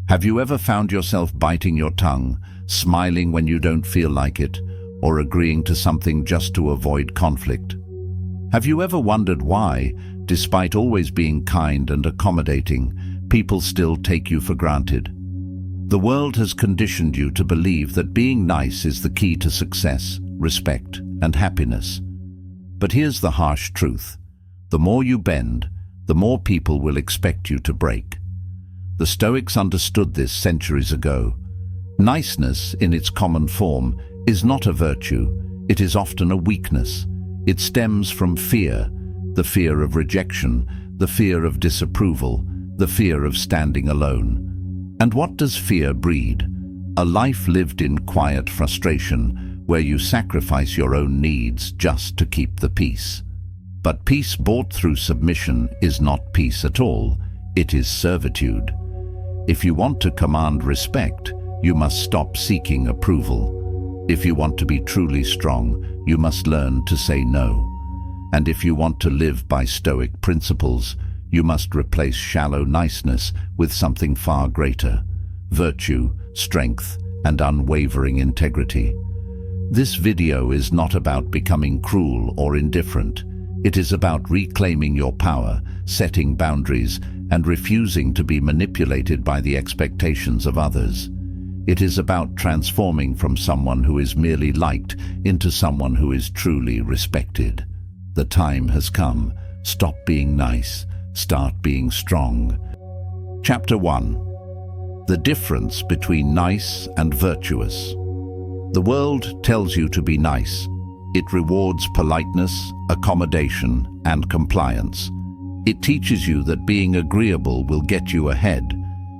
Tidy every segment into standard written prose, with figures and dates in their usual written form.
Have you ever found yourself biting your tongue, smiling when you don't feel like it, or agreeing to something just to avoid conflict? Have you ever wondered why, despite always being kind and accommodating, people still take you for granted? The world has conditioned you to believe that being nice is the key to success, respect, and happiness. But here's the harsh truth. The more you bend, the more people will expect you to break. The Stoics understood this centuries ago. Niceness, in its common form, is not a virtue. It is often a weakness. It stems from fear, the fear of rejection, the fear of disapproval, the fear of standing alone. And what does fear breed? A life lived in quiet frustration, where you sacrifice your own needs just to keep the peace. But peace bought through submission is not peace at all. It is servitude. If you want to command respect, you must stop seeking approval. If you want to be truly strong, you must learn to say no. And if you want to live by Stoic principles, you must replace shallow niceness with something far greater: virtue, strength, and unwavering integrity. This video is not about becoming cruel or indifferent. It is about reclaiming your power, setting boundaries, and refusing to be manipulated by the expectations of others. It is about transforming from someone who is merely liked into someone who is truly respected. The time has come. Stop being nice. Start being strong. Chapter 1. The difference between nice and virtuous. The world tells you to be nice. It rewards politeness, accommodation, and compliance. It teaches you that being agreeable will get you ahead,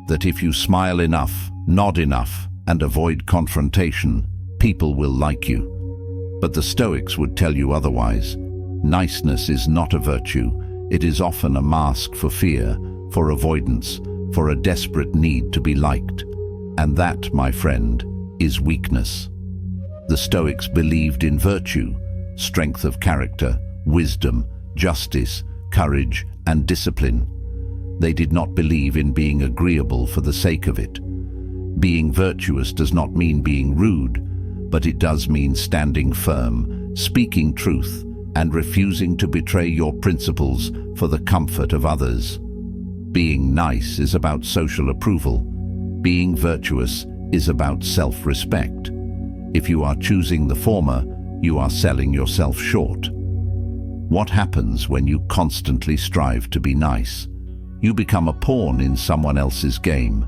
that if you smile enough, nod enough, and avoid confrontation, people will like you. But the Stoics would tell you otherwise. Niceness is not a virtue. It is often a mask for fear, for avoidance, for a desperate need to be liked. And that, my friend, is weakness. The Stoics believed in virtue, strength of character, wisdom, justice, courage, and discipline. They did not believe in being agreeable for the sake of it. Being virtuous does not mean being rude, but it does mean standing firm, speaking truth, and refusing to betray your principles for the comfort of others. Being nice is about social approval. Being virtuous is about self-respect. If you are choosing the former, you are selling yourself short. What happens when you constantly strive to be nice? You become a pawn in someone else's game.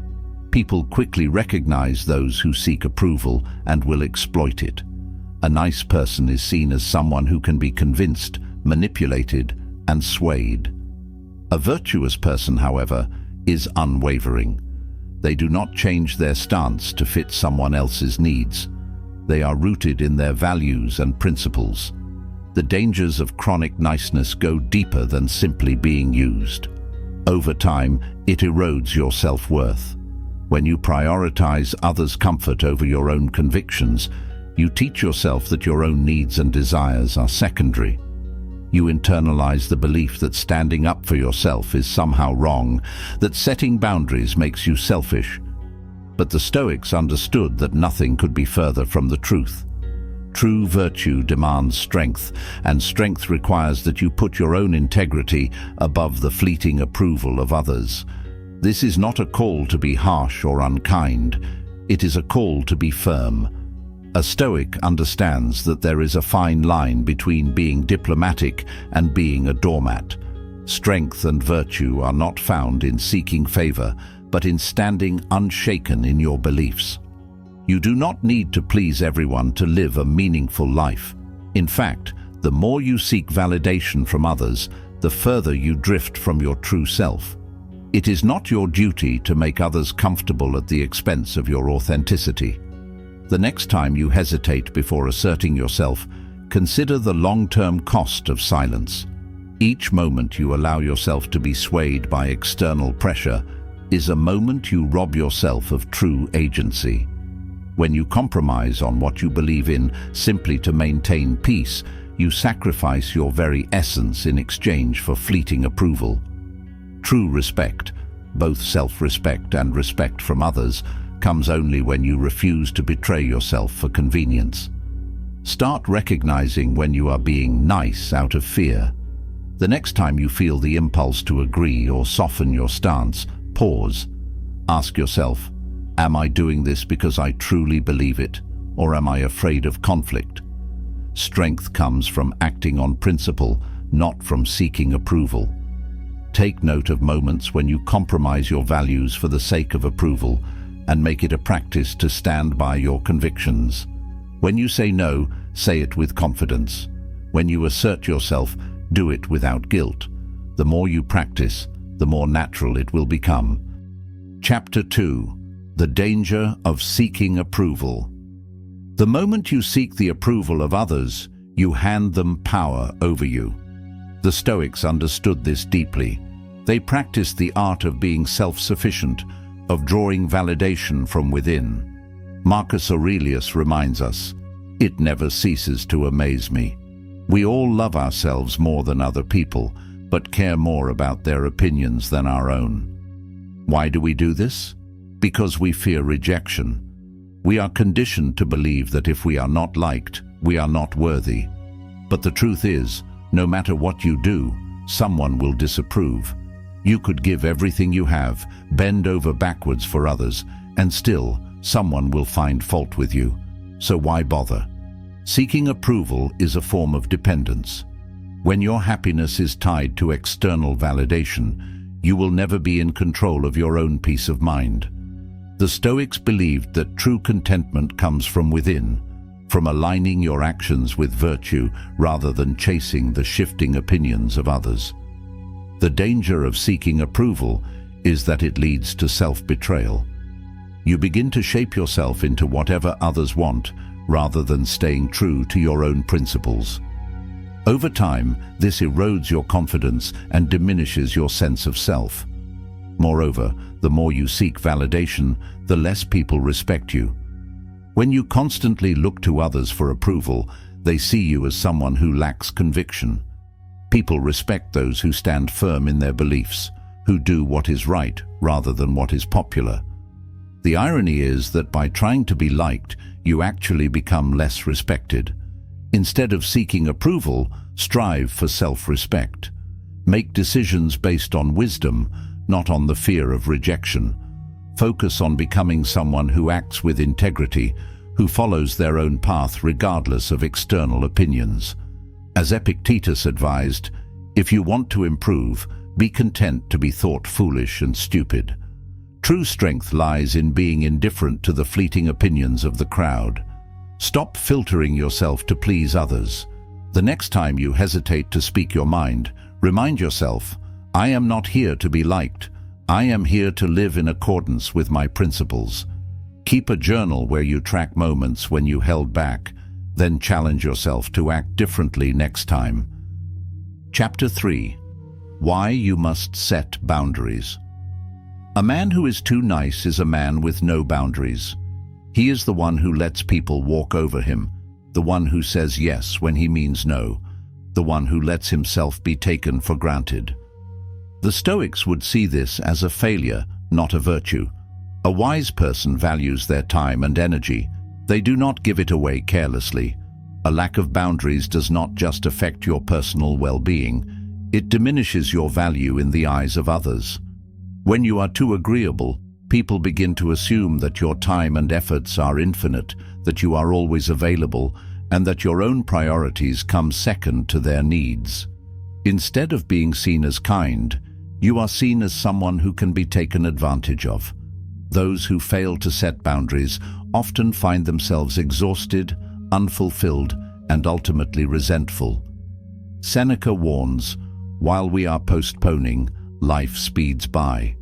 People quickly recognize those who seek approval and will exploit it. A nice person is seen as someone who can be convinced, manipulated, and swayed. A virtuous person, however, is unwavering. They do not change their stance to fit someone else's needs. They are rooted in their values and principles. The dangers of chronic niceness go deeper than simply being used. Over time, it erodes your self-worth. When you prioritize others' comfort over your own convictions, you teach yourself that your own needs and desires are secondary. You internalize the belief that standing up for yourself is somehow wrong, that setting boundaries makes you selfish. But the Stoics understood that nothing could be further from the truth. True virtue demands strength, and strength requires that you put your own integrity above the fleeting approval of others. This is not a call to be harsh or unkind. It is a call to be firm. A Stoic understands that there is a fine line between being diplomatic and being a doormat. Strength and virtue are not found in seeking favor, but in standing unshaken in your beliefs. You do not need to please everyone to live a meaningful life. In fact, the more you seek validation from others, the further you drift from your true self. It is not your duty to make others comfortable at the expense of your authenticity. The next time you hesitate before asserting yourself, consider the long-term cost of silence. Each moment you allow yourself to be swayed by external pressure is a moment you rob yourself of true agency. When you compromise on what you believe in simply to maintain peace, you sacrifice your very essence in exchange for fleeting approval. True respect, both self-respect and respect from others, comes only when you refuse to betray yourself for convenience. Start recognizing when you are being nice out of fear. The next time you feel the impulse to agree or soften your stance, pause. Ask yourself, am I doing this because I truly believe it, or am I afraid of conflict? Strength comes from acting on principle, not from seeking approval. Take note of moments when you compromise your values for the sake of approval, and make it a practice to stand by your convictions. When you say no, say it with confidence. When you assert yourself, do it without guilt. The more you practice, the more natural it will become. Chapter 2. The danger of seeking approval. The moment you seek the approval of others, you hand them power over you. The Stoics understood this deeply. They practiced the art of being self-sufficient, of drawing validation from within. Marcus Aurelius reminds us, "It never ceases to amaze me. We all love ourselves more than other people, but care more about their opinions than our own." Why do we do this? Because we fear rejection. We are conditioned to believe that if we are not liked, we are not worthy. But the truth is, no matter what you do, someone will disapprove. You could give everything you have, bend over backwards for others, and still, someone will find fault with you. So why bother? Seeking approval is a form of dependence. When your happiness is tied to external validation, you will never be in control of your own peace of mind. The Stoics believed that true contentment comes from within, from aligning your actions with virtue rather than chasing the shifting opinions of others. The danger of seeking approval is that it leads to self-betrayal. You begin to shape yourself into whatever others want, rather than staying true to your own principles. Over time, this erodes your confidence and diminishes your sense of self. Moreover, the more you seek validation, the less people respect you. When you constantly look to others for approval, they see you as someone who lacks conviction. People respect those who stand firm in their beliefs, who do what is right rather than what is popular. The irony is that by trying to be liked, you actually become less respected. Instead of seeking approval, strive for self-respect. Make decisions based on wisdom, not on the fear of rejection. Focus on becoming someone who acts with integrity, who follows their own path regardless of external opinions. As Epictetus advised, if you want to improve, be content to be thought foolish and stupid. True strength lies in being indifferent to the fleeting opinions of the crowd. Stop filtering yourself to please others. The next time you hesitate to speak your mind, remind yourself, I am not here to be liked. I am here to live in accordance with my principles. Keep a journal where you track moments when you held back, then challenge yourself to act differently next time. Chapter 3. Why you must set boundaries. A man who is too nice is a man with no boundaries. He is the one who lets people walk over him, the one who says yes when he means no, the one who lets himself be taken for granted. The Stoics would see this as a failure, not a virtue. A wise person values their time and energy. They do not give it away carelessly. A lack of boundaries does not just affect your personal well-being, it diminishes your value in the eyes of others. When you are too agreeable, people begin to assume that your time and efforts are infinite, that you are always available, and that your own priorities come second to their needs. Instead of being seen as kind, you are seen as someone who can be taken advantage of. Those who fail to set boundaries often find themselves exhausted, unfulfilled, and ultimately resentful. Seneca warns, while we are postponing, life speeds by.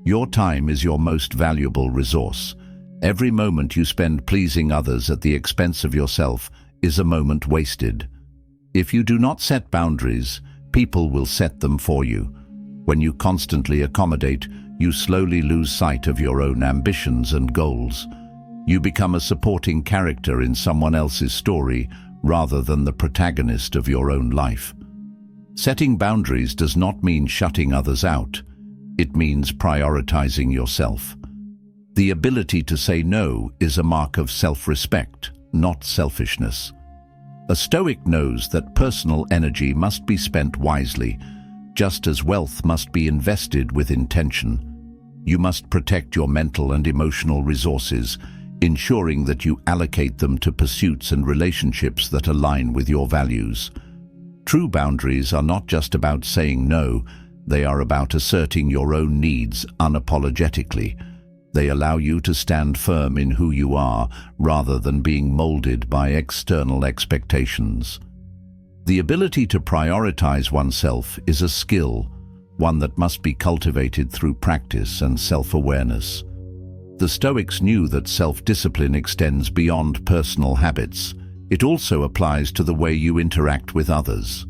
Your time is your most valuable resource. Every moment you spend pleasing others at the expense of yourself is a moment wasted. If you do not set boundaries, people will set them for you. When you constantly accommodate, you slowly lose sight of your own ambitions and goals. You become a supporting character in someone else's story rather than the protagonist of your own life. Setting boundaries does not mean shutting others out. It means prioritizing yourself. The ability to say no is a mark of self-respect, not selfishness. A Stoic knows that personal energy must be spent wisely, just as wealth must be invested with intention. You must protect your mental and emotional resources, ensuring that you allocate them to pursuits and relationships that align with your values. True boundaries are not just about saying no, they are about asserting your own needs unapologetically. They allow you to stand firm in who you are, rather than being molded by external expectations. The ability to prioritize oneself is a skill, one that must be cultivated through practice and self-awareness. The Stoics knew that self-discipline extends beyond personal habits. It also applies to the way you interact with others.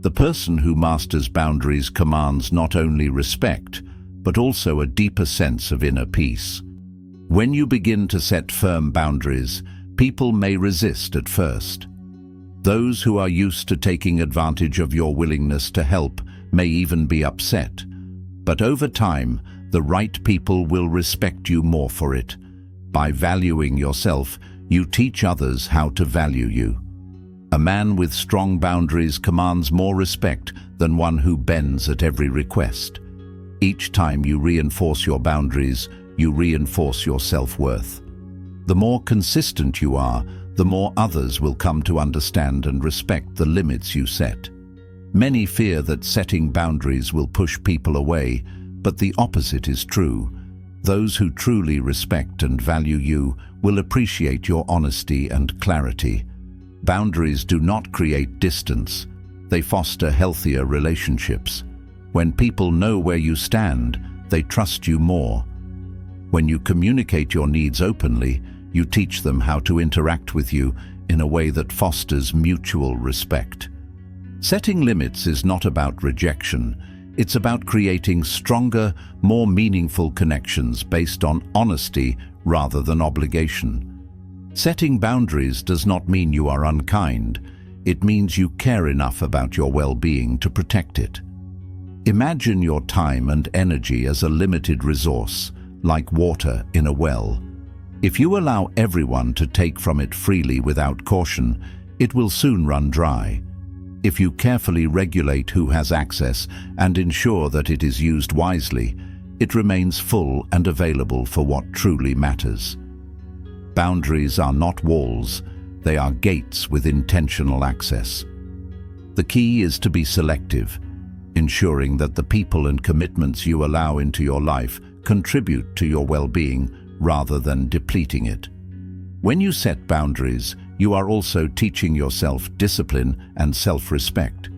The person who masters boundaries commands not only respect, but also a deeper sense of inner peace. When you begin to set firm boundaries, people may resist at first. Those who are used to taking advantage of your willingness to help may even be upset. But over time, the right people will respect you more for it. By valuing yourself, you teach others how to value you. A man with strong boundaries commands more respect than one who bends at every request. Each time you reinforce your boundaries, you reinforce your self-worth. The more consistent you are, the more others will come to understand and respect the limits you set. Many fear that setting boundaries will push people away, but the opposite is true. Those who truly respect and value you will appreciate your honesty and clarity. Boundaries do not create distance. They foster healthier relationships. When people know where you stand, they trust you more. When you communicate your needs openly, you teach them how to interact with you in a way that fosters mutual respect. Setting limits is not about rejection. It's about creating stronger, more meaningful connections based on honesty rather than obligation. Setting boundaries does not mean you are unkind. It means you care enough about your well-being to protect it. Imagine your time and energy as a limited resource, like water in a well. If you allow everyone to take from it freely without caution, it will soon run dry. If you carefully regulate who has access and ensure that it is used wisely, it remains full and available for what truly matters. Boundaries are not walls, they are gates with intentional access. The key is to be selective, ensuring that the people and commitments you allow into your life contribute to your well-being rather than depleting it. When you set boundaries, you are also teaching yourself discipline and self-respect.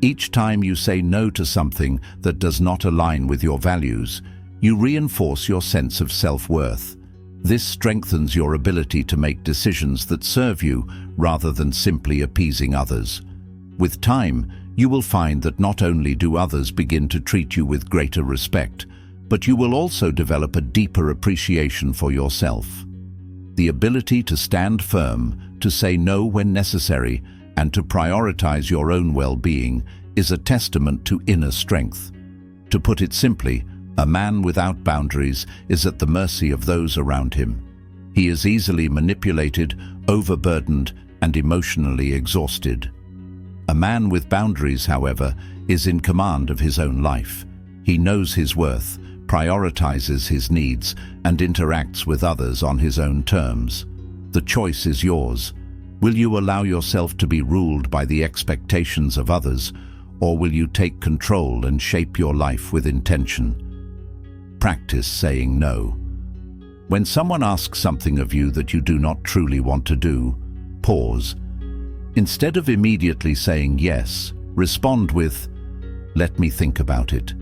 Each time you say no to something that does not align with your values, you reinforce your sense of self-worth. This strengthens your ability to make decisions that serve you rather than simply appeasing others. With time, you will find that not only do others begin to treat you with greater respect, but you will also develop a deeper appreciation for yourself. The ability to stand firm, to say no when necessary, and to prioritize your own well-being is a testament to inner strength. To put it simply, a man without boundaries is at the mercy of those around him. He is easily manipulated, overburdened, and emotionally exhausted. A man with boundaries, however, is in command of his own life. He knows his worth, prioritizes his needs, and interacts with others on his own terms. The choice is yours. Will you allow yourself to be ruled by the expectations of others, or will you take control and shape your life with intention? Practice saying no. When someone asks something of you that you do not truly want to do, pause. Instead of immediately saying yes, respond with, "Let me think about it."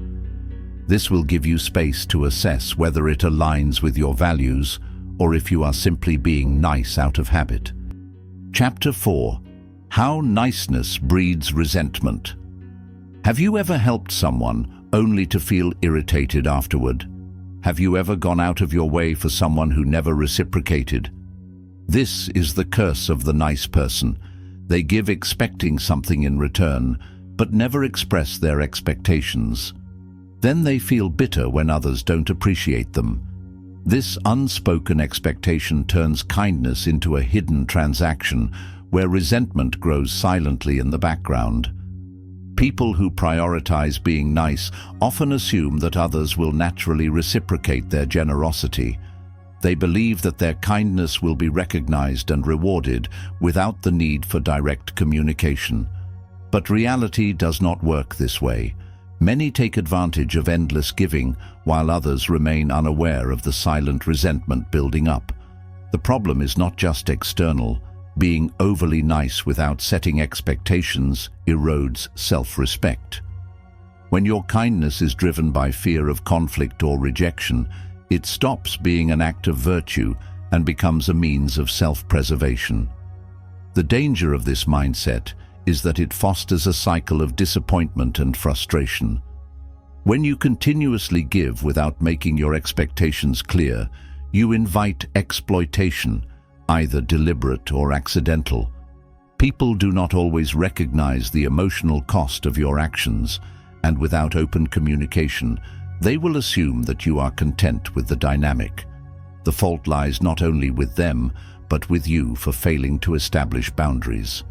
This will give you space to assess whether it aligns with your values or if you are simply being nice out of habit. Chapter 4. How niceness breeds resentment. Have you ever helped someone only to feel irritated afterward? Have you ever gone out of your way for someone who never reciprocated? This is the curse of the nice person. They give expecting something in return, but never express their expectations. Then they feel bitter when others don't appreciate them. This unspoken expectation turns kindness into a hidden transaction where resentment grows silently in the background. People who prioritize being nice often assume that others will naturally reciprocate their generosity. They believe that their kindness will be recognized and rewarded without the need for direct communication. But reality does not work this way. Many take advantage of endless giving, while others remain unaware of the silent resentment building up. The problem is not just external. Being overly nice without setting expectations erodes self-respect. When your kindness is driven by fear of conflict or rejection, it stops being an act of virtue and becomes a means of self-preservation. The danger of this mindset is that it fosters a cycle of disappointment and frustration. When you continuously give without making your expectations clear, you invite exploitation, either deliberate or accidental. People do not always recognize the emotional cost of your actions, and without open communication, they will assume that you are content with the dynamic. The fault lies not only with them, but with you for failing to establish boundaries.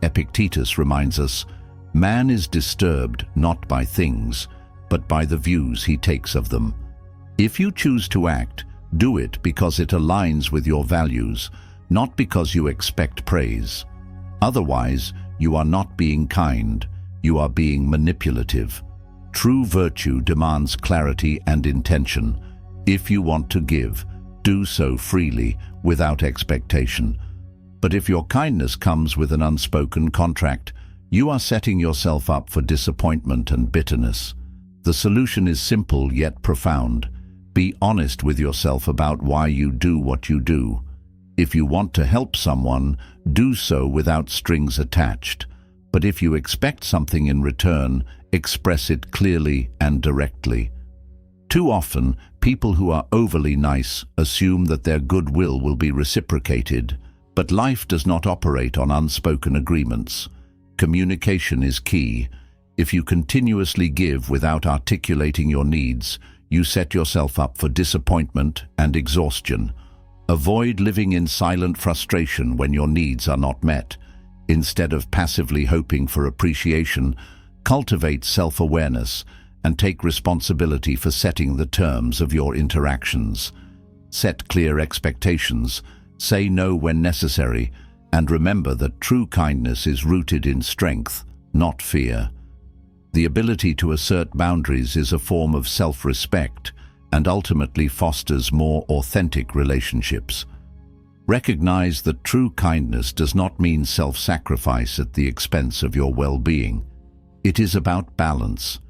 Epictetus reminds us, man is disturbed not by things, but by the views he takes of them. If you choose to act, do it because it aligns with your values, not because you expect praise. Otherwise, you are not being kind, you are being manipulative. True virtue demands clarity and intention. If you want to give, do so freely, without expectation. But if your kindness comes with an unspoken contract, you are setting yourself up for disappointment and bitterness. The solution is simple yet profound. Be honest with yourself about why you do what you do. If you want to help someone, do so without strings attached. But if you expect something in return, express it clearly and directly. Too often, people who are overly nice assume that their goodwill will be reciprocated, but life does not operate on unspoken agreements. Communication is key. If you continuously give without articulating your needs, you set yourself up for disappointment and exhaustion. Avoid living in silent frustration when your needs are not met. Instead of passively hoping for appreciation, cultivate self-awareness and take responsibility for setting the terms of your interactions. Set clear expectations, say no when necessary, and remember that true kindness is rooted in strength, not fear. The ability to assert boundaries is a form of self-respect and ultimately fosters more authentic relationships. Recognize that true kindness does not mean self-sacrifice at the expense of your well-being. It is about balance,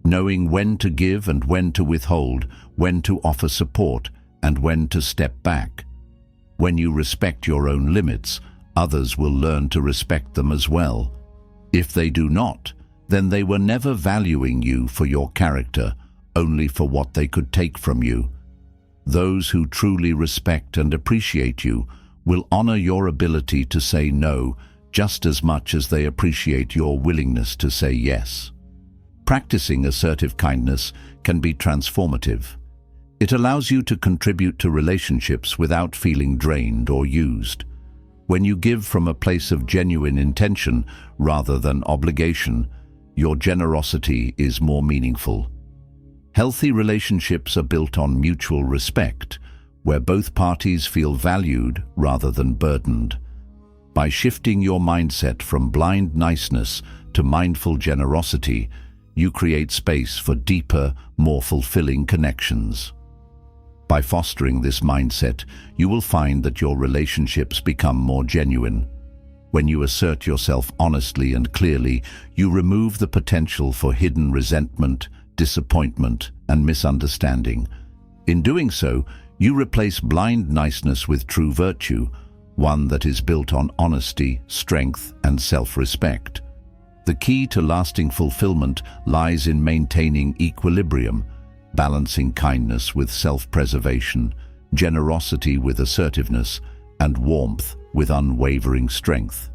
knowing when to give and when to withhold, when to offer support and when to step back. When you respect your own limits, others will learn to respect them as well. If they do not, then they were never valuing you for your character, only for what they could take from you. Those who truly respect and appreciate you will honor your ability to say no just as much as they appreciate your willingness to say yes. Practicing assertive kindness can be transformative. It allows you to contribute to relationships without feeling drained or used. When you give from a place of genuine intention rather than obligation, your generosity is more meaningful. Healthy relationships are built on mutual respect, where both parties feel valued rather than burdened. By shifting your mindset from blind niceness to mindful generosity, you create space for deeper, more fulfilling connections. By fostering this mindset, you will find that your relationships become more genuine. When you assert yourself honestly and clearly, you remove the potential for hidden resentment, disappointment, and misunderstanding. In doing so, you replace blind niceness with true virtue, one that is built on honesty, strength, and self-respect. The key to lasting fulfillment lies in maintaining equilibrium, balancing kindness with self-preservation, generosity with assertiveness, and warmth with unwavering strength.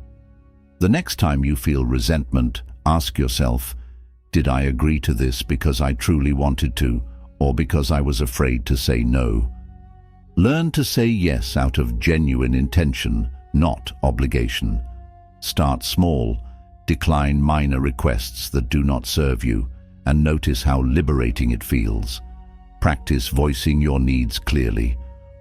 The next time you feel resentment, ask yourself, Did I agree to this because I truly wanted to, or because I was afraid to say no? Learn to say yes out of genuine intention, not obligation. Start small, decline minor requests that do not serve you, and notice how liberating it feels. Practice voicing your needs clearly.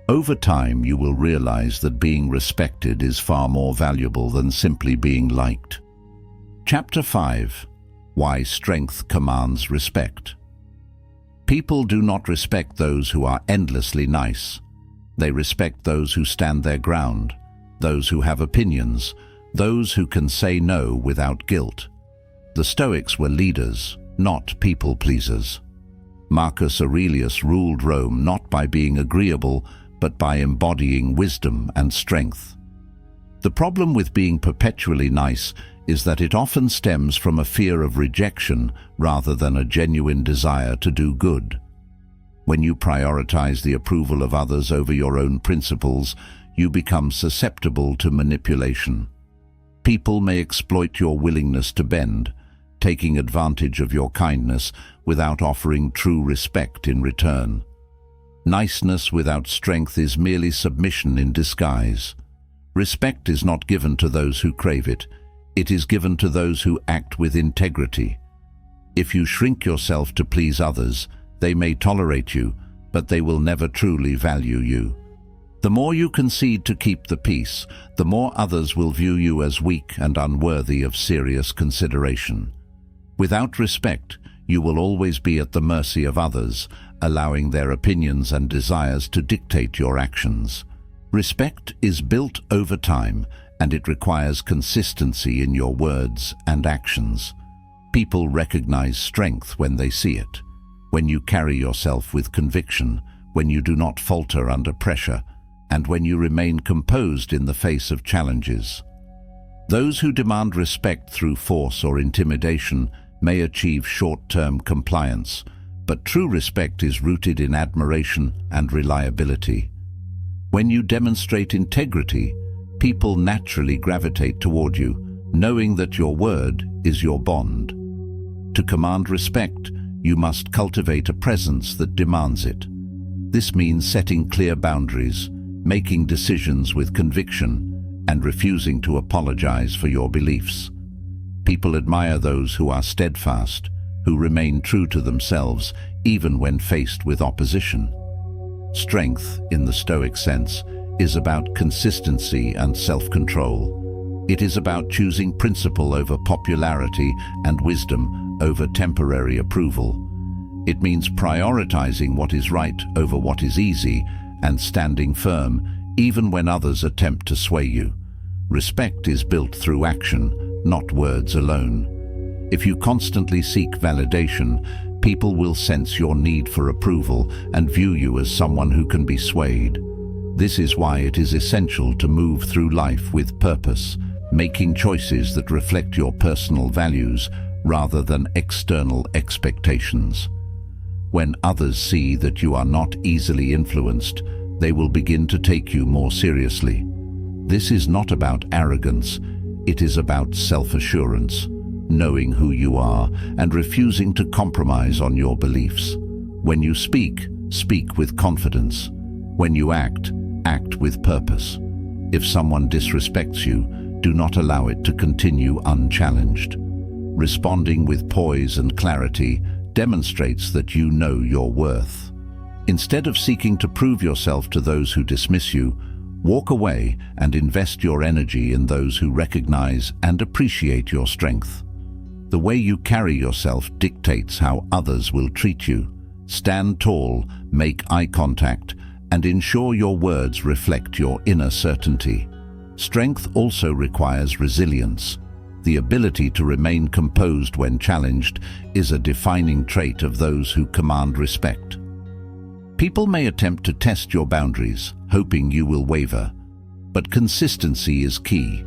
Over time, you will realize that being respected is far more valuable than simply being liked. Chapter 5. Why Strength Commands Respect. People do not respect those who are endlessly nice. They respect those who stand their ground, those who have opinions, those who can say no without guilt. The Stoics were leaders, not people-pleasers. Marcus Aurelius ruled Rome not by being agreeable, but by embodying wisdom and strength. The problem with being perpetually nice is that it often stems from a fear of rejection rather than a genuine desire to do good. When you prioritize the approval of others over your own principles, you become susceptible to manipulation. People may exploit your willingness to bend, taking advantage of your kindness without offering true respect in return. Niceness without strength is merely submission in disguise. Respect is not given to those who crave it. It is given to those who act with integrity. If you shrink yourself to please others, they may tolerate you, but they will never truly value you. The more you concede to keep the peace, the more others will view you as weak and unworthy of serious consideration. Without respect, you will always be at the mercy of others, allowing their opinions and desires to dictate your actions. Respect is built over time, and it requires consistency in your words and actions. People recognize strength when they see it. When you carry yourself with conviction, when you do not falter under pressure, and when you remain composed in the face of challenges. Those who demand respect through force or intimidation may achieve short-term compliance, but true respect is rooted in admiration and reliability. When you demonstrate integrity, people naturally gravitate toward you, knowing that your word is your bond. To command respect, you must cultivate a presence that demands it. This means setting clear boundaries, making decisions with conviction, and refusing to apologize for your beliefs. People admire those who are steadfast, who remain true to themselves even when faced with opposition. Strength, in the Stoic sense, is about consistency and self-control. It is about choosing principle over popularity and wisdom over temporary approval. It means prioritizing what is right over what is easy and standing firm even when others attempt to sway you. Respect is built through action, not words alone. If you constantly seek validation, people will sense your need for approval and view you as someone who can be swayed. This is why it is essential to move through life with purpose, making choices that reflect your personal values rather than external expectations. When others see that you are not easily influenced, they will begin to take you more seriously. This is not about arrogance, it is about self-assurance, knowing who you are and refusing to compromise on your beliefs. When you speak, speak with confidence. When you act, act with purpose. If someone disrespects you, do not allow it to continue unchallenged. Responding with poise and clarity demonstrates that you know your worth. Instead of seeking to prove yourself to those who dismiss you, walk away and invest your energy in those who recognize and appreciate your strength. The way you carry yourself dictates how others will treat you. Stand tall, make eye contact, and ensure your words reflect your inner certainty. Strength also requires resilience. The ability to remain composed when challenged is a defining trait of those who command respect. People may attempt to test your boundaries, hoping you will waver, but consistency is key.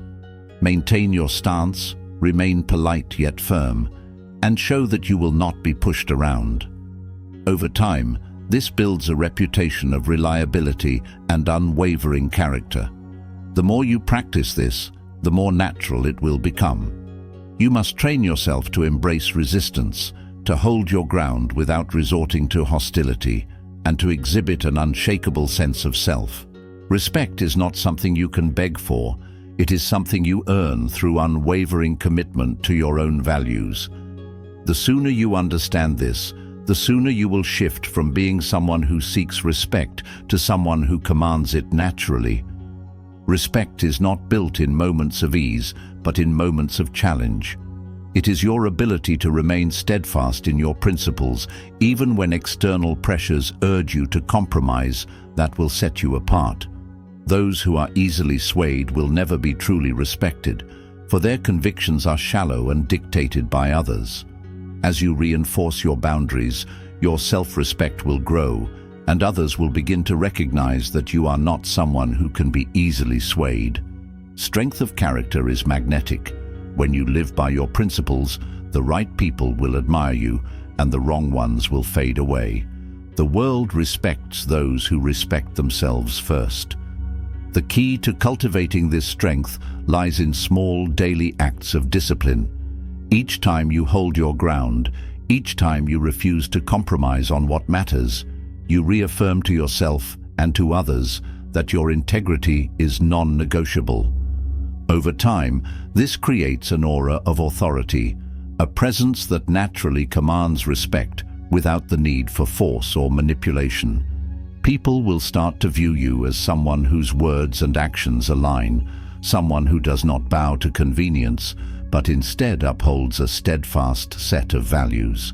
Maintain your stance, remain polite yet firm, and show that you will not be pushed around. Over time, this builds a reputation of reliability and unwavering character. The more you practice this, the more natural it will become. You must train yourself to embrace resistance, to hold your ground without resorting to hostility, and to exhibit an unshakable sense of self. Respect is not something you can beg for. It is something you earn through unwavering commitment to your own values. The sooner you understand this, the sooner you will shift from being someone who seeks respect to someone who commands it naturally. Respect is not built in moments of ease, but in moments of challenge. It is your ability to remain steadfast in your principles, even when external pressures urge you to compromise, that will set you apart. Those who are easily swayed will never be truly respected, for their convictions are shallow and dictated by others. As you reinforce your boundaries, your self-respect will grow, and others will begin to recognize that you are not someone who can be easily swayed. Strength of character is magnetic. When you live by your principles, the right people will admire you, and the wrong ones will fade away. The world respects those who respect themselves first. The key to cultivating this strength lies in small daily acts of discipline. Each time you hold your ground, each time you refuse to compromise on what matters, you reaffirm to yourself and to others that your integrity is non-negotiable. Over time, this creates an aura of authority, a presence that naturally commands respect without the need for force or manipulation. People will start to view you as someone whose words and actions align, someone who does not bow to convenience, but instead upholds a steadfast set of values.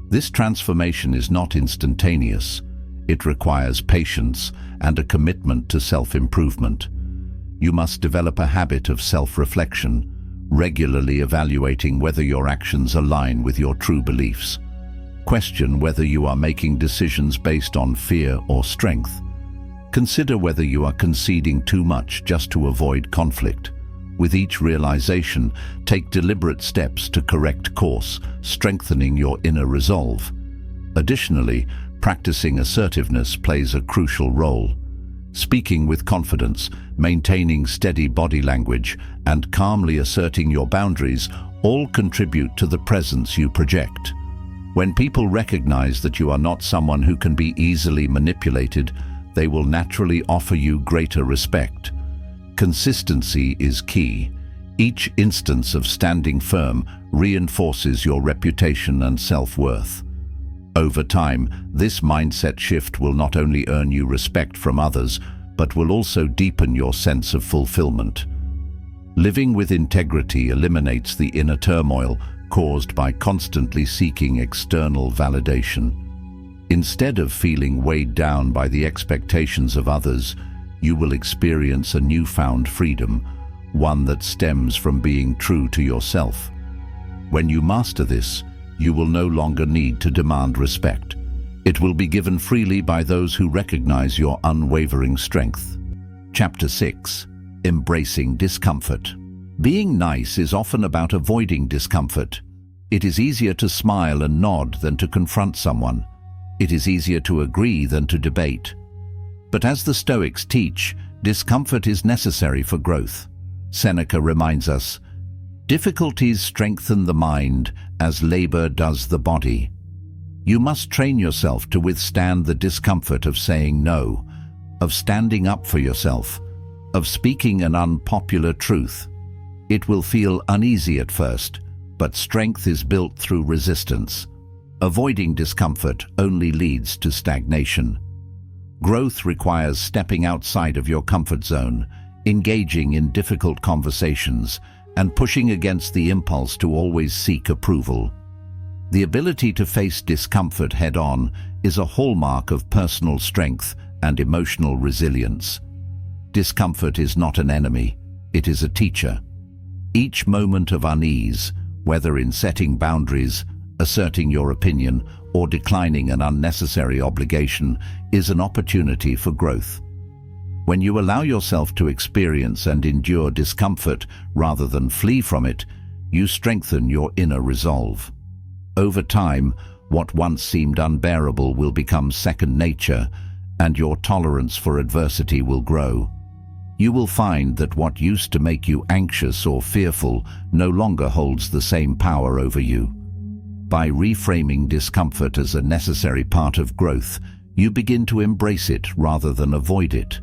This transformation is not instantaneous. It requires patience and a commitment to self-improvement. You must develop a habit of self-reflection, regularly evaluating whether your actions align with your true beliefs. Question whether you are making decisions based on fear or strength. Consider whether you are conceding too much just to avoid conflict. With each realization, take deliberate steps to correct course, strengthening your inner resolve. Additionally, practicing assertiveness plays a crucial role. Speaking with confidence, maintaining steady body language, and calmly asserting your boundaries all contribute to the presence you project. When people recognize that you are not someone who can be easily manipulated, they will naturally offer you greater respect. Consistency is key. Each instance of standing firm reinforces your reputation and self-worth. Over time, this mindset shift will not only earn you respect from others, but will also deepen your sense of fulfillment. Living with integrity eliminates the inner turmoil caused by constantly seeking external validation. Instead of feeling weighed down by the expectations of others, you will experience a newfound freedom, one that stems from being true to yourself. When you master this, you will no longer need to demand respect. It will be given freely by those who recognize your unwavering strength. Chapter 6. Embracing discomfort. Being nice is often about avoiding discomfort. It is easier to smile and nod than to confront someone. It is easier to agree than to debate. But as the Stoics teach, discomfort is necessary for growth. Seneca reminds us, "Difficulties strengthen the mind as labor does the body." You must train yourself to withstand the discomfort of saying no, of standing up for yourself, of speaking an unpopular truth. It will feel uneasy at first, but strength is built through resistance. Avoiding discomfort only leads to stagnation. Growth requires stepping outside of your comfort zone, engaging in difficult conversations, and pushing against the impulse to always seek approval. The ability to face discomfort head-on is a hallmark of personal strength and emotional resilience. Discomfort is not an enemy, it is a teacher. Each moment of unease, whether in setting boundaries, asserting your opinion, or declining an unnecessary obligation, is an opportunity for growth. When you allow yourself to experience and endure discomfort rather than flee from it, you strengthen your inner resolve. Over time, what once seemed unbearable will become second nature, and your tolerance for adversity will grow. you will find that what used to make you anxious or fearful no longer holds the same power over you. By reframing discomfort as a necessary part of growth, you begin to embrace it rather than avoid it.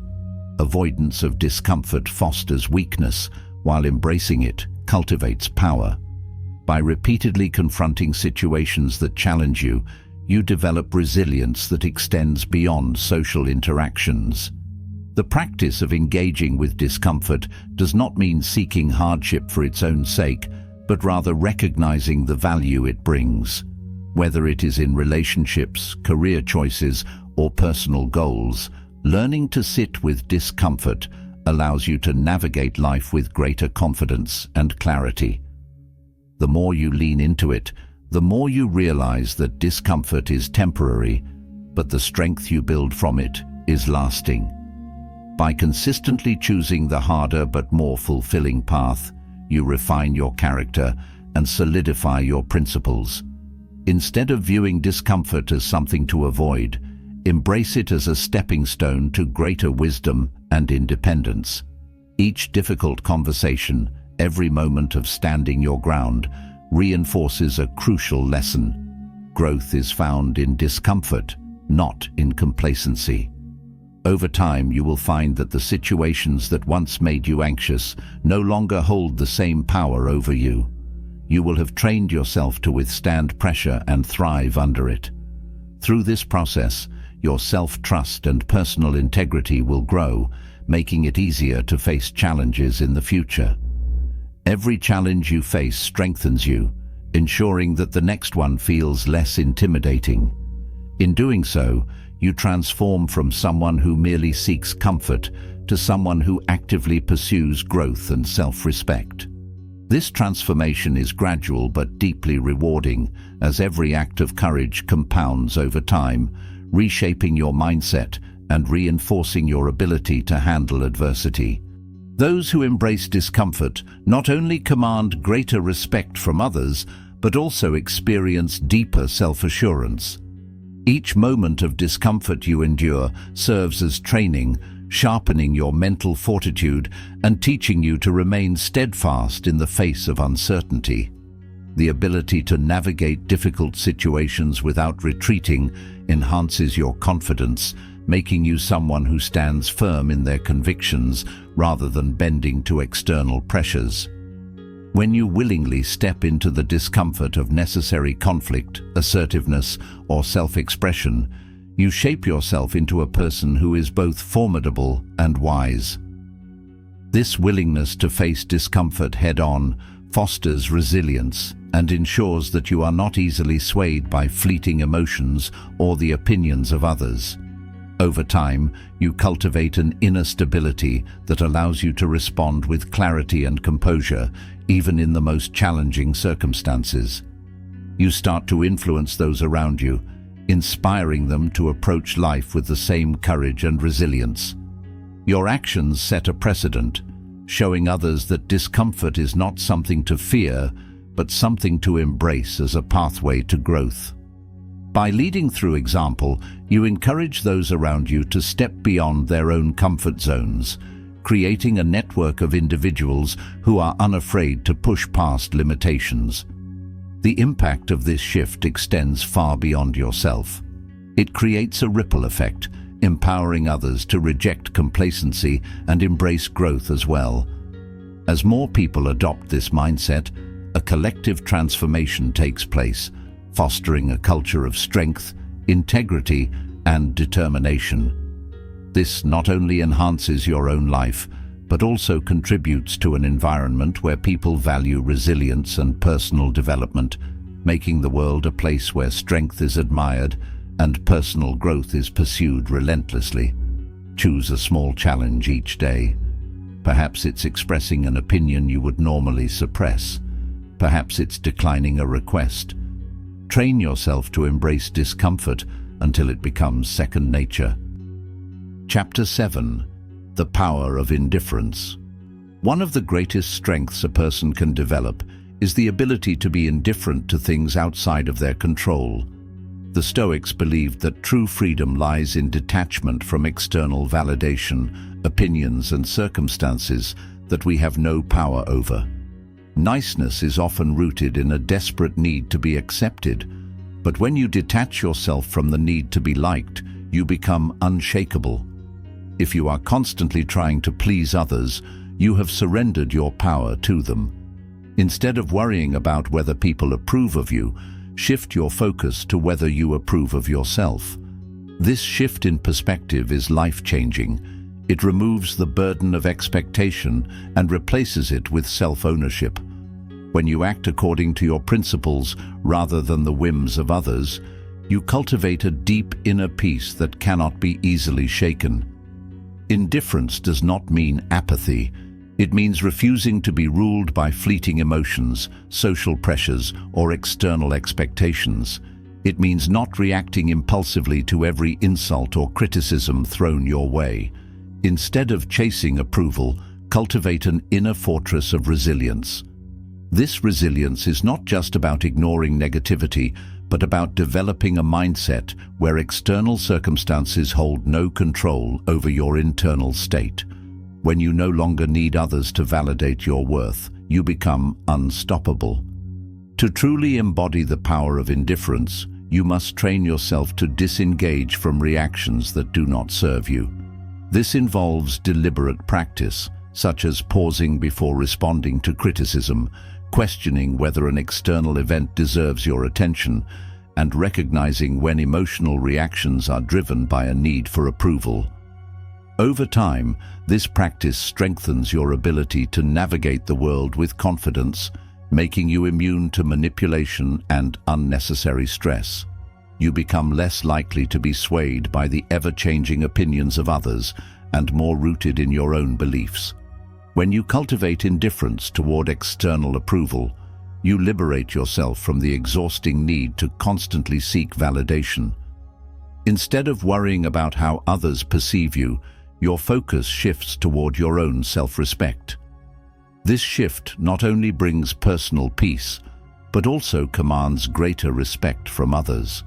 Avoidance of discomfort fosters weakness, while embracing it cultivates power. By repeatedly confronting situations that challenge you, you develop resilience that extends beyond social interactions. The practice of engaging with discomfort does not mean seeking hardship for its own sake, but rather recognizing the value it brings. Whether it is in relationships, career choices, or personal goals, learning to sit with discomfort allows you to navigate life with greater confidence and clarity. The more you lean into it, the more you realize that discomfort is temporary, but the strength you build from it is lasting. By consistently choosing the harder but more fulfilling path, you refine your character and solidify your principles. Instead of viewing discomfort as something to avoid, embrace it as a stepping stone to greater wisdom and independence. Each difficult conversation, every moment of standing your ground, reinforces a crucial lesson. Growth is found in discomfort, not in complacency. Over time, you will find that the situations that once made you anxious no longer hold the same power over you. You will have trained yourself to withstand pressure and thrive under it. Through this process, your self-trust and personal integrity will grow, making it easier to face challenges in the future. Every challenge you face strengthens you, ensuring that the next one feels less intimidating. In doing so, you transform from someone who merely seeks comfort to someone who actively pursues growth and self-respect. This transformation is gradual but deeply rewarding, as every act of courage compounds over time, reshaping your mindset and reinforcing your ability to handle adversity. Those who embrace discomfort not only command greater respect from others, but also experience deeper self-assurance. Each moment of discomfort you endure serves as training, sharpening your mental fortitude and teaching you to remain steadfast in the face of uncertainty. The ability to navigate difficult situations without retreating enhances your confidence, making you someone who stands firm in their convictions rather than bending to external pressures. When you willingly step into the discomfort of necessary conflict, assertiveness, or self-expression, you shape yourself into a person who is both formidable and wise. This willingness to face discomfort head-on fosters resilience and ensures that you are not easily swayed by fleeting emotions or the opinions of others. Over time, you cultivate an inner stability that allows you to respond with clarity and composure, even in the most challenging circumstances. You start to influence those around you, inspiring them to approach life with the same courage and resilience. Your actions set a precedent, showing others that discomfort is not something to fear, but something to embrace as a pathway to growth. By leading through example, you encourage those around you to step beyond their own comfort zones, creating a network of individuals who are unafraid to push past limitations. The impact of this shift extends far beyond yourself. It creates a ripple effect, empowering others to reject complacency and embrace growth as well. As more people adopt this mindset, a collective transformation takes place, fostering a culture of strength, integrity, and determination. This not only enhances your own life, but also contributes to an environment where people value resilience and personal development, making the world a place where strength is admired and personal growth is pursued relentlessly. Choose a small challenge each day. Perhaps it's expressing an opinion you would normally suppress. Perhaps it's declining a request. Train yourself to embrace discomfort until it becomes second nature. Chapter 7. The Power of Indifference. One of the greatest strengths a person can develop is the ability to be indifferent to things outside of their control. The Stoics believed that true freedom lies in detachment from external validation, opinions and circumstances that we have no power over. Niceness is often rooted in a desperate need to be accepted, but when you detach yourself from the need to be liked, you become unshakable. If you are constantly trying to please others, you have surrendered your power to them. Instead of worrying about whether people approve of you, shift your focus to whether you approve of yourself. This shift in perspective is life-changing. It removes the burden of expectation and replaces it with self-ownership. When you act according to your principles rather than the whims of others, you cultivate a deep inner peace that cannot be easily shaken. Indifference does not mean apathy. It means refusing to be ruled by fleeting emotions, social pressures, or external expectations. It means not reacting impulsively to every insult or criticism thrown your way. Instead of chasing approval, cultivate an inner fortress of resilience. This resilience is not just about ignoring negativity, but about developing a mindset where external circumstances hold no control over your internal state. When you no longer need others to validate your worth, you become unstoppable. To truly embody the power of indifference, you must train yourself to disengage from reactions that do not serve you. This involves deliberate practice, such as pausing before responding to criticism, questioning whether an external event deserves your attention, and recognizing when emotional reactions are driven by a need for approval. Over time, this practice strengthens your ability to navigate the world with confidence, making you immune to manipulation and unnecessary stress. You become less likely to be swayed by the ever-changing opinions of others and more rooted in your own beliefs. When you cultivate indifference toward external approval, you liberate yourself from the exhausting need to constantly seek validation. Instead of worrying about how others perceive you, your focus shifts toward your own self-respect. This shift not only brings personal peace, but also commands greater respect from others.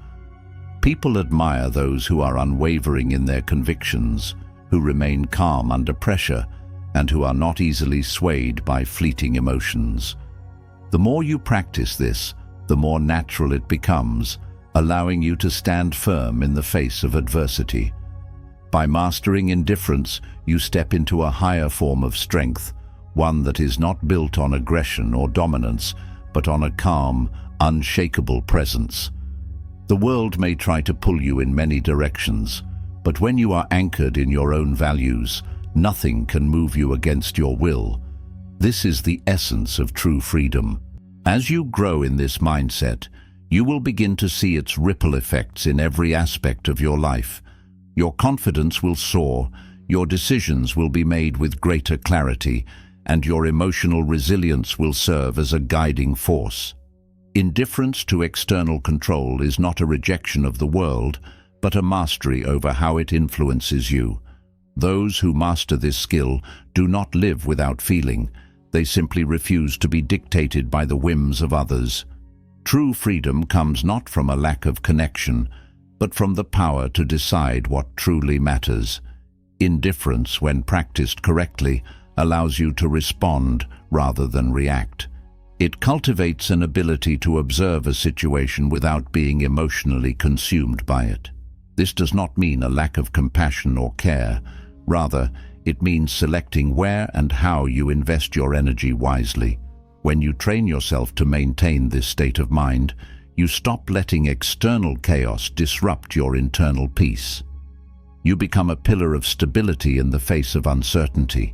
People admire those who are unwavering in their convictions, who remain calm under pressure, and who are not easily swayed by fleeting emotions. The more you practice this, the more natural it becomes, allowing you to stand firm in the face of adversity. By mastering indifference, you step into a higher form of strength, one that is not built on aggression or dominance, but on a calm, unshakable presence. The world may try to pull you in many directions, but when you are anchored in your own values, nothing can move you against your will. This is the essence of true freedom. As you grow in this mindset, you will begin to see its ripple effects in every aspect of your life. Your confidence will soar, your decisions will be made with greater clarity, and your emotional resilience will serve as a guiding force. Indifference to external control is not a rejection of the world, but a mastery over how it influences you. Those who master this skill do not live without feeling. They simply refuse to be dictated by the whims of others. True freedom comes not from a lack of connection, but from the power to decide what truly matters. Indifference, when practiced correctly, allows you to respond rather than react. It cultivates an ability to observe a situation without being emotionally consumed by it. This does not mean a lack of compassion or care. Rather, it means selecting where and how you invest your energy wisely. When you train yourself to maintain this state of mind, you stop letting external chaos disrupt your internal peace. You become a pillar of stability in the face of uncertainty.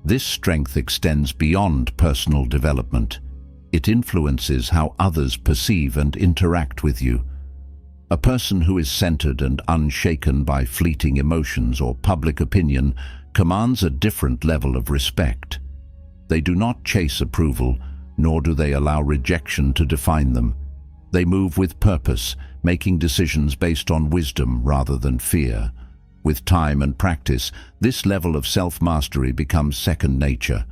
This strength extends beyond personal development. It influences how others perceive and interact with you. A person who is centered and unshaken by fleeting emotions or public opinion commands a different level of respect. They do not chase approval, nor do they allow rejection to define them. They move with purpose, making decisions based on wisdom rather than fear. With time and practice, this level of self-mastery becomes second nature.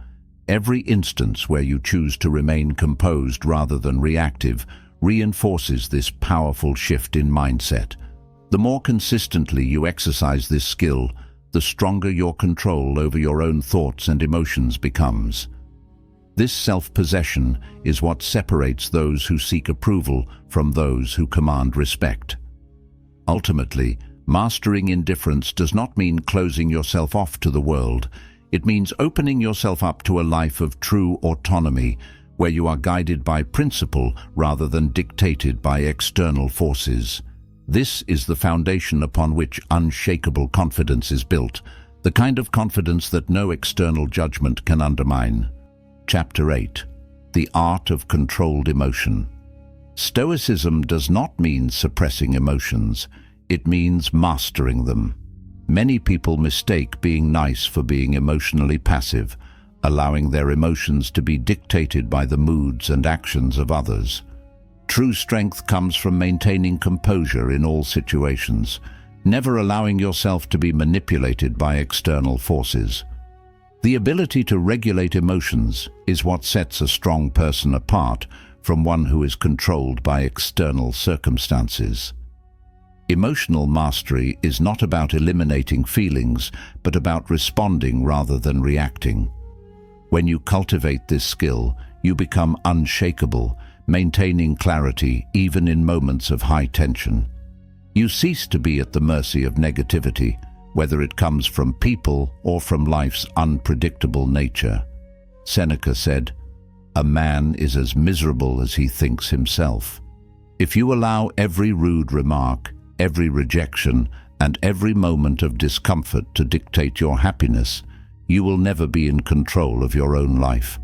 Every instance where you choose to remain composed rather than reactive reinforces this powerful shift in mindset. The more consistently you exercise this skill, the stronger your control over your own thoughts and emotions becomes. This self-possession is what separates those who seek approval from those who command respect. Ultimately, mastering indifference does not mean closing yourself off to the world. It means opening yourself up to a life of true autonomy, where you are guided by principle rather than dictated by external forces. This is the foundation upon which unshakable confidence is built, the kind of confidence that no external judgment can undermine. Chapter 8. The Art of Controlled Emotion. Stoicism does not mean suppressing emotions. It means mastering them. Many people mistake being nice for being emotionally passive, allowing their emotions to be dictated by the moods and actions of others. True strength comes from maintaining composure in all situations, never allowing yourself to be manipulated by external forces. The ability to regulate emotions is what sets a strong person apart from one who is controlled by external circumstances. Emotional mastery is not about eliminating feelings, but about responding rather than reacting. When you cultivate this skill, you become unshakable, maintaining clarity even in moments of high tension. You cease to be at the mercy of negativity, whether it comes from people or from life's unpredictable nature. Seneca said, "A man is as miserable as he thinks himself." If you allow every rude remark, every rejection, and every moment of discomfort to dictate your happiness, you will never be in control of your own life.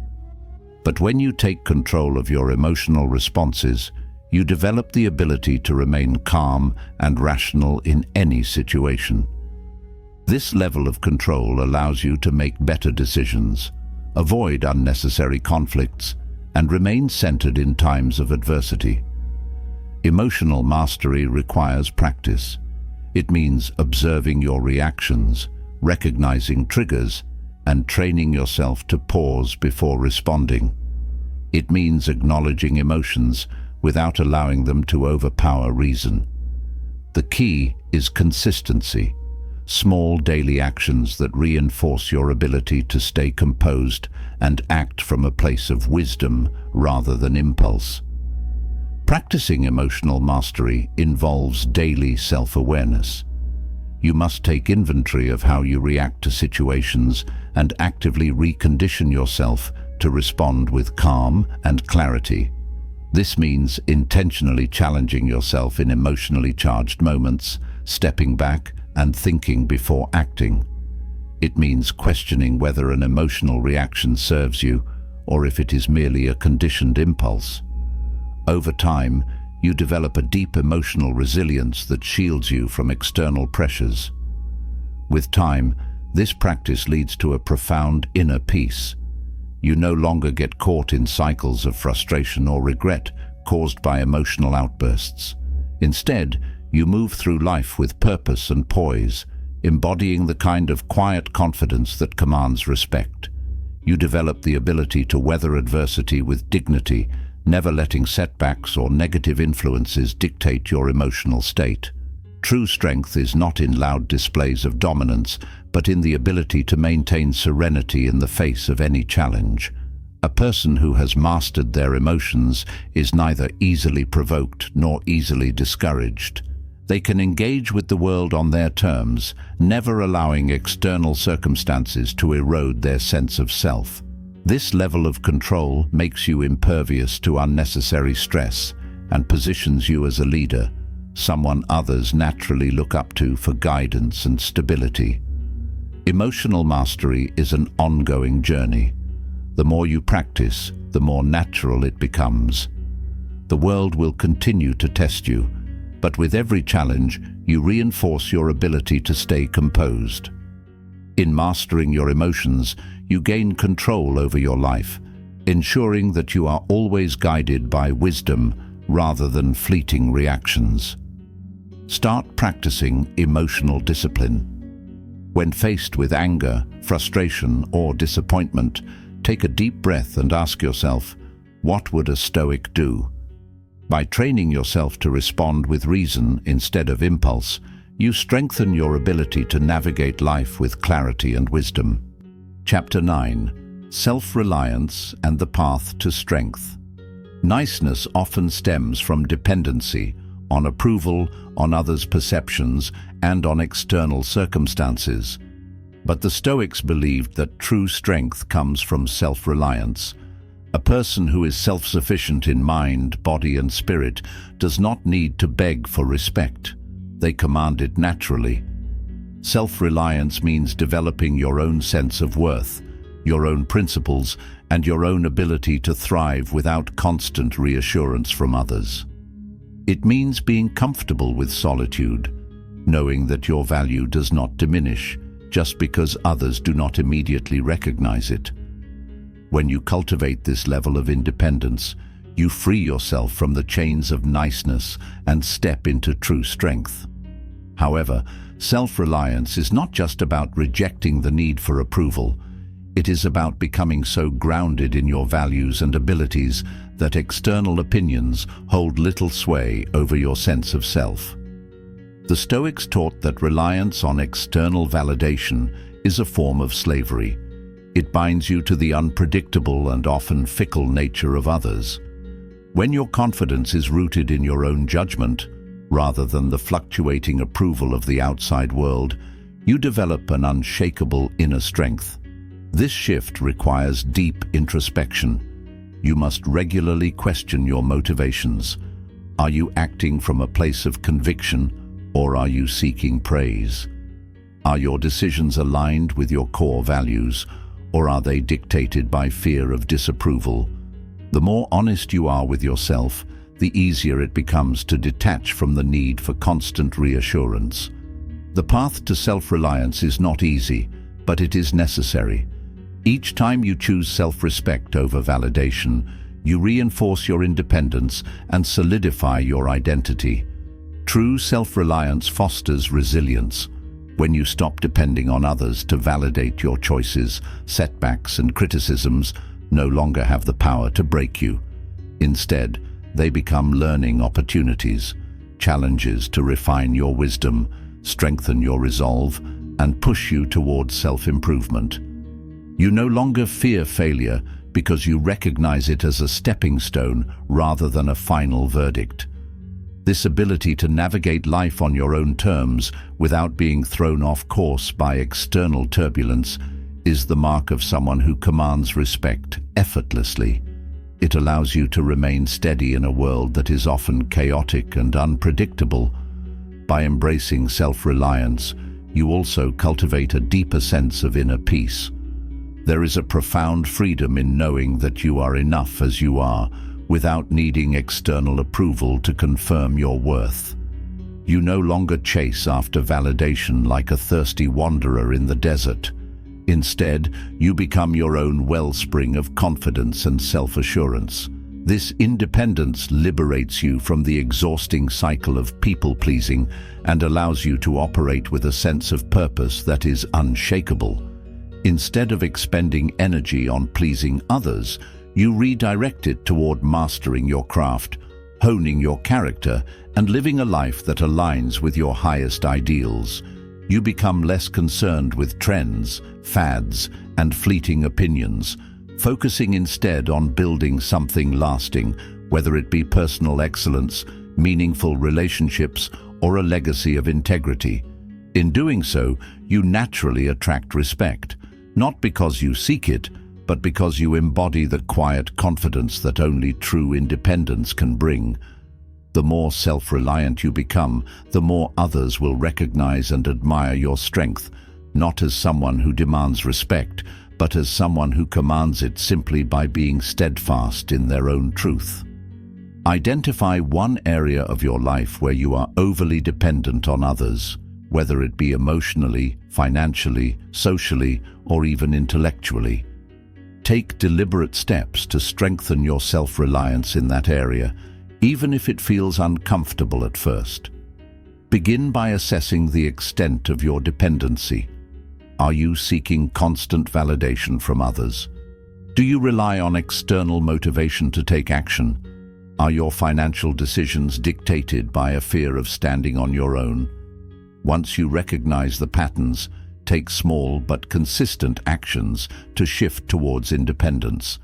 But when you take control of your emotional responses, you develop the ability to remain calm and rational in any situation. This level of control allows you to make better decisions, avoid unnecessary conflicts, and remain centered in times of adversity. Emotional mastery requires practice. It means observing your reactions, recognizing triggers, and training yourself to pause before responding. It means acknowledging emotions without allowing them to overpower reason. The key is consistency. Small daily actions that reinforce your ability to stay composed and act from a place of wisdom rather than impulse. Practicing emotional mastery involves daily self-awareness. You must take inventory of how you react to situations and actively recondition yourself to respond with calm and clarity. This means intentionally challenging yourself in emotionally charged moments, stepping back, and thinking before acting. It means questioning whether an emotional reaction serves you or if it is merely a conditioned impulse. Over time, you develop a deep emotional resilience that shields you from external pressures. With time, this practice leads to a profound inner peace. You no longer get caught in cycles of frustration or regret caused by emotional outbursts. Instead, you move through life with purpose and poise, embodying the kind of quiet confidence that commands respect. You develop the ability to weather adversity with dignity, never letting setbacks or negative influences dictate your emotional state. True strength is not in loud displays of dominance, but in the ability to maintain serenity in the face of any challenge. A person who has mastered their emotions is neither easily provoked nor easily discouraged. They can engage with the world on their terms, never allowing external circumstances to erode their sense of self. This level of control makes you impervious to unnecessary stress and positions you as a leader, someone others naturally look up to for guidance and stability. Emotional mastery is an ongoing journey. The more you practice, the more natural it becomes. The world will continue to test you, but with every challenge, you reinforce your ability to stay composed. In mastering your emotions, you gain control over your life, ensuring that you are always guided by wisdom rather than fleeting reactions. Start practicing emotional discipline. When faced with anger, frustration, or disappointment, take a deep breath and ask yourself, what would a Stoic do? By training yourself to respond with reason instead of impulse, you strengthen your ability to navigate life with clarity and wisdom. Chapter 9. Self-reliance and the path to strength. Niceness often stems from dependency on approval, on others' perceptions, and on external circumstances. But the Stoics believed that true strength comes from self-reliance. A person who is self-sufficient in mind, body, and spirit does not need to beg for respect. They command it naturally. Self-reliance means developing your own sense of worth, your own principles, and your own ability to thrive without constant reassurance from others. It means being comfortable with solitude, knowing that your value does not diminish just because others do not immediately recognize it. When you cultivate this level of independence, you free yourself from the chains of niceness and step into true strength. However, self-reliance is not just about rejecting the need for approval. It is about becoming so grounded in your values and abilities that external opinions hold little sway over your sense of self. The Stoics taught that reliance on external validation is a form of slavery. It binds you to the unpredictable and often fickle nature of others. When your confidence is rooted in your own judgment, rather than the fluctuating approval of the outside world, you develop an unshakable inner strength. This shift requires deep introspection. You must regularly question your motivations. Are you acting from a place of conviction, or are you seeking praise? Are your decisions aligned with your core values, or are they dictated by fear of disapproval? The more honest you are with yourself, the easier it becomes to detach from the need for constant reassurance. The path to self-reliance is not easy, but it is necessary. Each time you choose self-respect over validation, you reinforce your independence and solidify your identity. True self-reliance fosters resilience. When you stop depending on others to validate your choices, setbacks and criticisms no longer have the power to break you. Instead, they become learning opportunities, challenges to refine your wisdom, strengthen your resolve, and push you towards self-improvement. You no longer fear failure because you recognize it as a stepping stone rather than a final verdict. This ability to navigate life on your own terms without being thrown off course by external turbulence is the mark of someone who commands respect effortlessly. It allows you to remain steady in a world that is often chaotic and unpredictable. By embracing self-reliance, you also cultivate a deeper sense of inner peace. There is a profound freedom in knowing that you are enough as you are, without needing external approval to confirm your worth. You no longer chase after validation like a thirsty wanderer in the desert. Instead, you become your own wellspring of confidence and self-assurance. This independence liberates you from the exhausting cycle of people-pleasing and allows you to operate with a sense of purpose that is unshakable. Instead of expending energy on pleasing others, you redirect it toward mastering your craft, honing your character, and living a life that aligns with your highest ideals. You become less concerned with trends, fads, and fleeting opinions, focusing instead on building something lasting, whether it be personal excellence, meaningful relationships, or a legacy of integrity. In doing so, you naturally attract respect, not because you seek it, but because you embody the quiet confidence that only true independence can bring. The more self-reliant you become, the more others will recognize and admire your strength, not as someone who demands respect, but as someone who commands it simply by being steadfast in their own truth. Identify one area of your life where you are overly dependent on others, whether it be emotionally, financially, socially, or even intellectually. Take deliberate steps to strengthen your self-reliance in that area, even if it feels uncomfortable at first. Begin by assessing the extent of your dependency. Are you seeking constant validation from others? Do you rely on external motivation to take action? Are your financial decisions dictated by a fear of standing on your own? Once you recognize the patterns, take small but consistent actions to shift towards independence.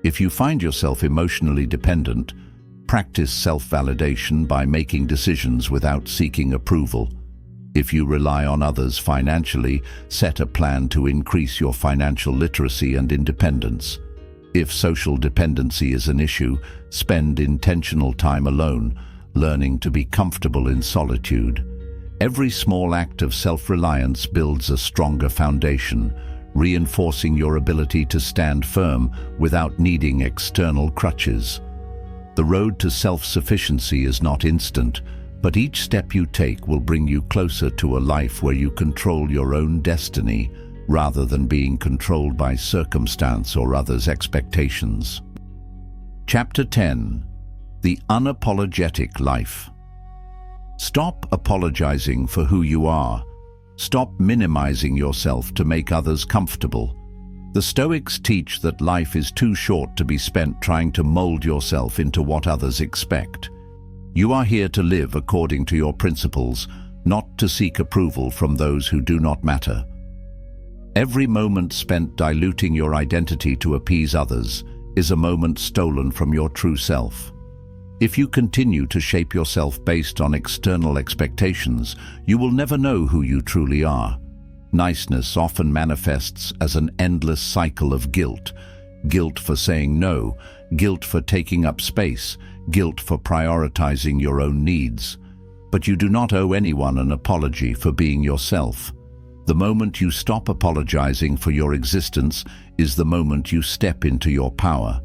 If you find yourself emotionally dependent, practice self-validation by making decisions without seeking approval. If you rely on others financially, set a plan to increase your financial literacy and independence. If social dependency is an issue, spend intentional time alone, learning to be comfortable in solitude. Every small act of self-reliance builds a stronger foundation, reinforcing your ability to stand firm without needing external crutches. The road to self-sufficiency is not instant, but each step you take will bring you closer to a life where you control your own destiny, rather than being controlled by circumstance or others' expectations. Chapter 10. The Unapologetic Life. Stop apologizing for who you are. Stop minimizing yourself to make others comfortable. The Stoics teach that life is too short to be spent trying to mold yourself into what others expect. You are here to live according to your principles, not to seek approval from those who do not matter. Every moment spent diluting your identity to appease others is a moment stolen from your true self. If you continue to shape yourself based on external expectations, you will never know who you truly are. Niceness often manifests as an endless cycle of guilt. Guilt for saying no, guilt for taking up space, guilt for prioritizing your own needs. But you do not owe anyone an apology for being yourself. The moment you stop apologizing for your existence is the moment you step into your power.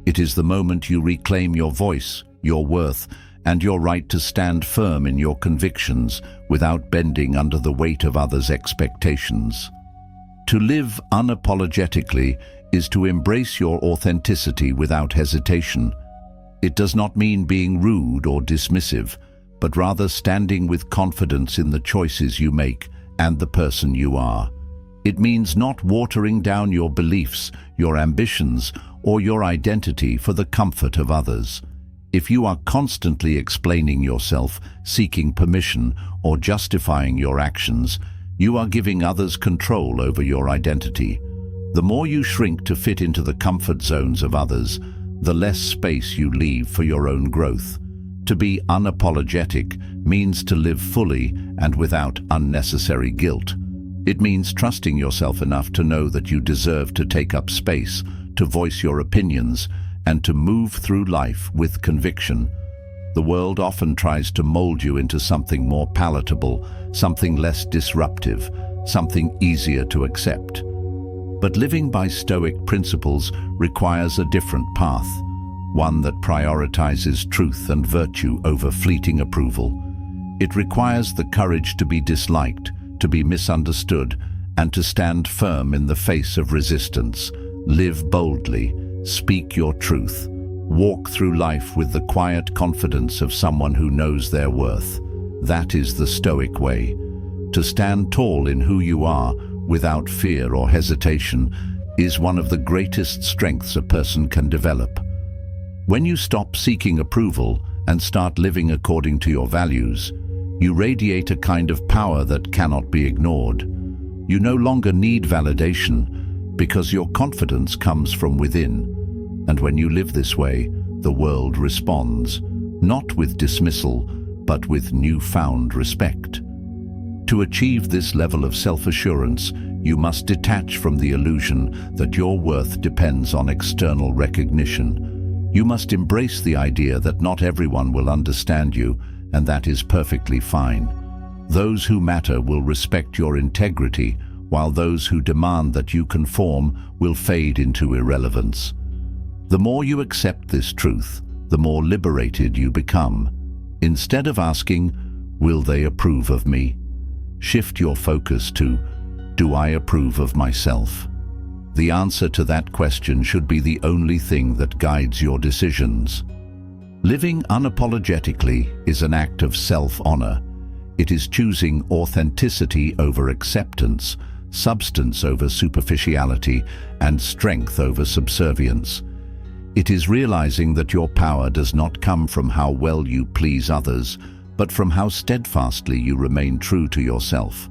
It is the moment you reclaim your voice, your worth, and your right to stand firm in your convictions without bending under the weight of others' expectations. To live unapologetically is to embrace your authenticity without hesitation. It does not mean being rude or dismissive, but rather standing with confidence in the choices you make and the person you are. It means not watering down your beliefs, your ambitions, or your identity for the comfort of others. If you are constantly explaining yourself, seeking permission, or justifying your actions, you are giving others control over your identity. The more you shrink to fit into the comfort zones of others, the less space you leave for your own growth. To be unapologetic means to live fully and without unnecessary guilt. It means trusting yourself enough to know that you deserve to take up space, to voice your opinions, and to move through life with conviction. The world often tries to mold you into something more palatable, something less disruptive, something easier to accept. But living by Stoic principles requires a different path, one that prioritizes truth and virtue over fleeting approval. It requires the courage to be disliked, to be misunderstood, and to stand firm in the face of resistance. Live boldly, speak your truth, walk through life with the quiet confidence of someone who knows their worth. That is the Stoic way. To stand tall in who you are, without fear or hesitation, is one of the greatest strengths a person can develop. When you stop seeking approval and start living according to your values, you radiate a kind of power that cannot be ignored. You no longer need validation because your confidence comes from within. And when you live this way, the world responds, not with dismissal, but with newfound respect. To achieve this level of self-assurance, you must detach from the illusion that your worth depends on external recognition. You must embrace the idea that not everyone will understand you, and that is perfectly fine. Those who matter will respect your integrity, while those who demand that you conform will fade into irrelevance. The more you accept this truth, the more liberated you become. Instead of asking, "Will they approve of me?" shift your focus to, "Do I approve of myself?" The answer to that question should be the only thing that guides your decisions. Living unapologetically is an act of self-honor. It is choosing authenticity over acceptance, substance over superficiality, and strength over subservience. It is realizing that your power does not come from how well you please others, but from how steadfastly you remain true to yourself.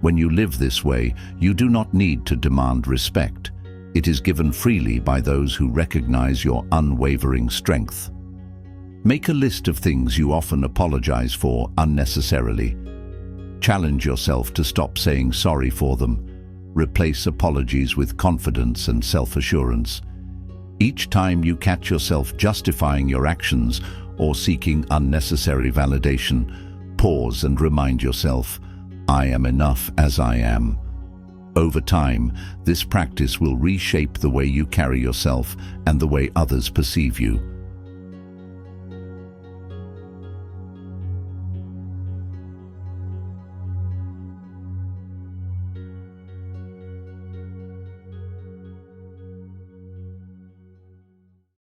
When you live this way, you do not need to demand respect. It is given freely by those who recognize your unwavering strength. Make a list of things you often apologize for unnecessarily. Challenge yourself to stop saying sorry for them. Replace apologies with confidence and self-assurance. Each time you catch yourself justifying your actions or seeking unnecessary validation, pause and remind yourself, I am enough as I am. Over time, this practice will reshape the way you carry yourself and the way others perceive you.